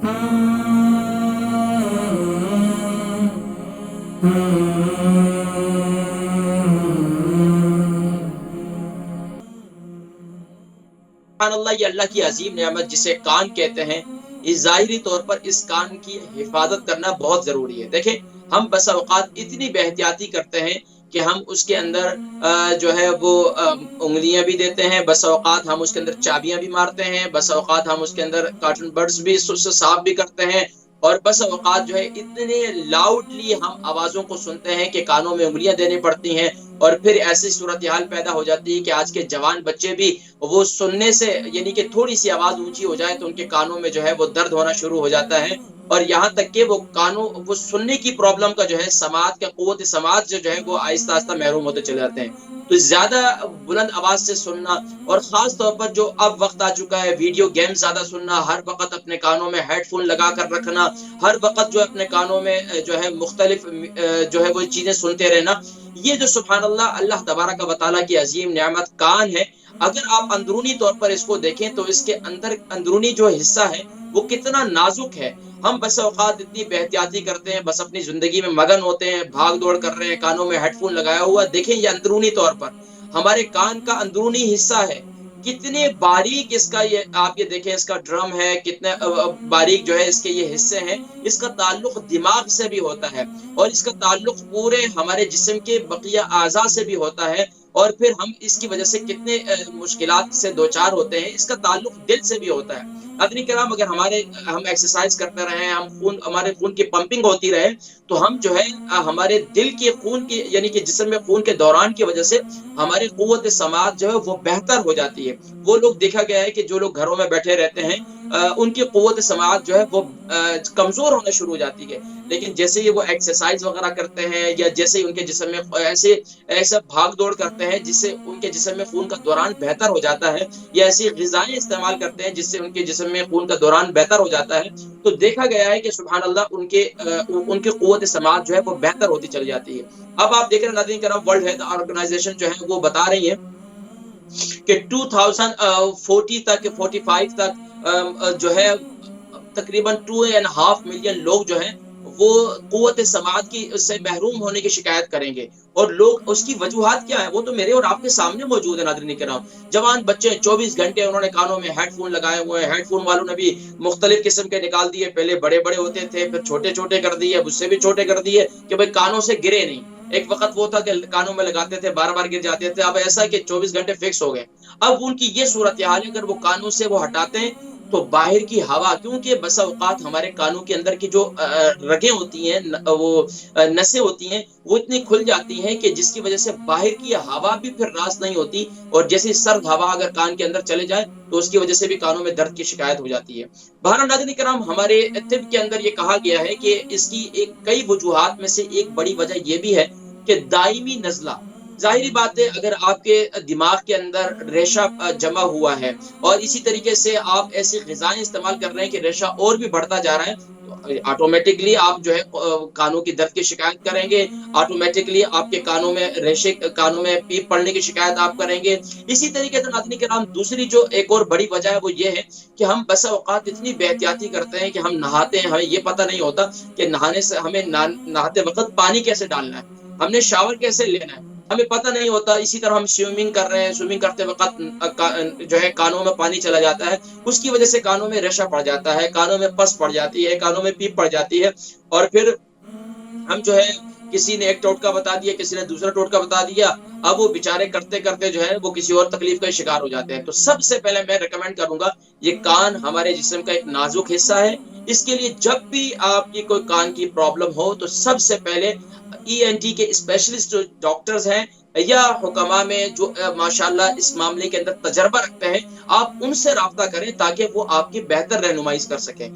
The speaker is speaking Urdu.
اللہ، یہ اللہ کی عظیم نعمت جسے کان کہتے ہیں، اس ظاہری طور پر اس کان کی حفاظت کرنا بہت ضروری ہے۔ دیکھیں، ہم بس اوقات اتنی بے احتیاطی کرتے ہیں کہ ہم اس کے اندر جو ہے وہ انگلیاں بھی دیتے ہیں، بس اوقات ہم اس کے اندر چابیاں بھی مارتے ہیں، بس اوقات ہم اس کے اندر کارٹن برڈز بھی صاف بھی کرتے ہیں، اور بس اوقات جو ہے اتنے لاؤڈلی ہم آوازوں کو سنتے ہیں کہ کانوں میں انگلیاں دینی پڑتی ہیں، اور پھر ایسی صورتحال پیدا ہو جاتی ہے کہ آج کے جوان بچے بھی وہ سننے سے، یعنی کہ تھوڑی سی آواز اونچی ہو جائے تو ان کے کانوں میں جو ہے وہ درد ہونا شروع ہو جاتا ہے، اور یہاں تک کہ وہ سننے کی پرابلم کا جو ہے سماعت کا قوت سماعت جو ہے وہ آہستہ آہستہ محروم ہوتے چلے جاتے ہیں۔ تو زیادہ بلند آواز سے سننا، اور خاص طور پر جو اب وقت آ چکا ہے ویڈیو گیم زیادہ سننا، ہر وقت اپنے کانوں میں ہیڈ فون لگا کر رکھنا، ہر وقت جو اپنے کانوں میں جو ہے مختلف جو ہے وہ چیزیں سنتے رہنا، یہ جو سبحان اللہ تبارک و تعالیٰ کی عظیم نعمت کان ہے، اگر آپ اندرونی طور پر اس کو دیکھیں تو اس کے اندر اندرونی جو حصہ ہے وہ کتنا نازک ہے۔ ہم بس اوقات اتنی بے احتیاطی کرتے ہیں، بس اپنی زندگی میں مگن ہوتے ہیں، بھاگ دوڑ کر رہے ہیں، کانوں میں ہیڈ فون لگایا ہوا، دیکھیں یہ اندرونی طور پر ہمارے کان کا اندرونی حصہ ہے، کتنے باریک اس کا، یہ آپ یہ دیکھیں اس کا ڈرم ہے، کتنے باریک جو ہے اس کے یہ حصے ہیں، اس کا تعلق دماغ سے بھی ہوتا ہے، اور اس کا تعلق پورے ہمارے جسم کے بقیہ اعضاء سے بھی ہوتا ہے، اور پھر ہم اس کی وجہ سے کتنے مشکلات سے دوچار ہوتے ہیں، اس کا تعلق دل سے بھی ہوتا ہے۔ ناظرین کرام، اگر ہم ایکسرسائز کرتے رہیں، ہمارے خون کی پمپنگ ہوتی رہے، تو ہم جو ہے ہمارے دل کے خون کی، یعنی کہ جسم میں خون کے دوران کی وجہ سے ہماری قوت سماعت جو ہے وہ بہتر ہو جاتی ہے۔ وہ لوگ دیکھا گیا ہے کہ جو لوگ گھروں میں بیٹھے رہتے ہیں ان کی قوت سماعت جو ہے وہ کمزور ہونا شروع ہو جاتی ہے، لیکن جیسے ہی وہ ایکسرسائز وغیرہ کرتے ہیں، یا جیسے ہی ان کے جسم میں ایسا بھاگ دوڑ کرتے ہیں جس سے ان کے جسم میں خون کا دوران بہتر ہو جاتا ہے، یا ایسی غذائیں استعمال کرتے ہیں جس سے ان کے جسم میں خون کا دوران بہتر ہو جاتا ہے، تو دیکھا گیا ہے کہ سبحان اللہ ان کی قوت سماعت جو ہے وہ بہتر ہوتی چلی جاتی ہے۔ اب آپ دیکھ رہے ہیں ناظرین کرام، ورلڈ ہیلتھ آرگنائزیشن جو ہے وہ بتا رہی ہے کہ 2040 تک 45 تک جو ہے تقریباً 2.5 ملین لوگ جو ہیں وہ قوت سماعت کی سے محروم ہونے کی شکایت کریں گے، اور لوگ اس کی وجوہات کیا ہے وہ تو میرے اور آپ کے سامنے موجود ہے ناظرین کرام۔ جوان بچے 24 گھنٹے انہوں نے کانوں میں ہیڈ فون لگائے ہوئے ہیں، ہیڈ فون والوں نے بھی مختلف قسم کے نکال دیے، پہلے بڑے بڑے ہوتے تھے، پھر چھوٹے چھوٹے کر دیے، اب اس سے بھی چھوٹے کر دیے کہ بھائی کانوں سے گرے نہیں۔ ایک وقت وہ تھا کہ کانوں میں لگاتے تھے بار بار گر جاتے تھے، اب ایسا کہ 24 گھنٹے فکس ہو گئے۔ اب ان کی یہ صورتحال ہے، اگر وہ کانوں سے وہ ہٹاتے ہیں تو باہر کی ہوا، کیونکہ بس اوقات ہمارے کانوں کے اندر کی جو رگیں ہوتی ہیں، وہ نسیں ہوتی ہیں، وہ اتنی کھل جاتی ہیں کہ جس کی وجہ سے باہر کی ہوا بھی پھر راس نہیں ہوتی، اور جیسی سرد ہوا اگر کان کے اندر چلے جائے تو اس کی وجہ سے بھی کانوں میں درد کی شکایت ہو جاتی ہے۔ بہرحال ناظرین کرام، ہمارے طب کے اندر یہ کہا گیا ہے کہ اس کی کئی وجوہات میں سے ایک بڑی وجہ یہ بھی ہے کہ دائمی نزلہ، ظاہری بات ہے اگر آپ کے دماغ کے اندر ریشہ جمع ہوا ہے، اور اسی طریقے سے آپ ایسی غذائیں استعمال کر رہے ہیں کہ ریشہ اور بھی بڑھتا جا رہا ہے، تو آٹومیٹکلی آپ جو ہے کانوں کی درد کی شکایت کریں گے، آٹومیٹکلی آپ کے کانوں میں کانوں میں پیپ پڑنے کی شکایت آپ کریں گے۔ اسی طریقے سے ناظرین کرام، دوسری جو ایک اور بڑی وجہ ہے وہ یہ ہے کہ ہم بسا اوقات اتنی بے احتیاطی کرتے ہیں کہ ہم نہاتے ہیں، ہمیں یہ پتہ نہیں ہوتا کہ نہانے سے ہمیں نہاتے وقت پانی کیسے ڈالنا ہے، ہم نے شاور کیسے لینا ہے، ہمیں پتہ نہیں ہوتا۔ اسی طرح ہم سوئمنگ کر رہے ہیں، سوئمنگ کرتے وقت جو ہے کانوں میں پانی چلا جاتا ہے، اس کی وجہ سے کانوں میں ریشہ پڑ جاتا ہے، کانوں میں پس پڑ جاتی ہے، کانوں میں پیپ پڑ جاتی ہے، اور پھر ہم جو ہے کسی نے ایک ٹوٹکا بتا دیا، کسی نے دوسرا ٹوٹکا بتا دیا، اب وہ بےچارے کرتے کرتے جو ہے وہ کسی اور تکلیف کا شکار ہو جاتے ہیں۔ تو سب سے پہلے میں ریکمینڈ کروں گا، یہ کان ہمارے جسم کا ایک نازک حصہ ہے، اس کے لیے جب بھی آپ کی کوئی کان کی پرابلم ہو تو سب سے پہلے ENT کے اسپیشلسٹ جو ڈاکٹرز ہیں، یا حکماء میں جو ماشاءاللہ اس معاملے کے اندر تجربہ رکھتے ہیں، آپ ان سے رابطہ کریں تاکہ وہ آپ کی بہتر رہنمائی کر سکیں۔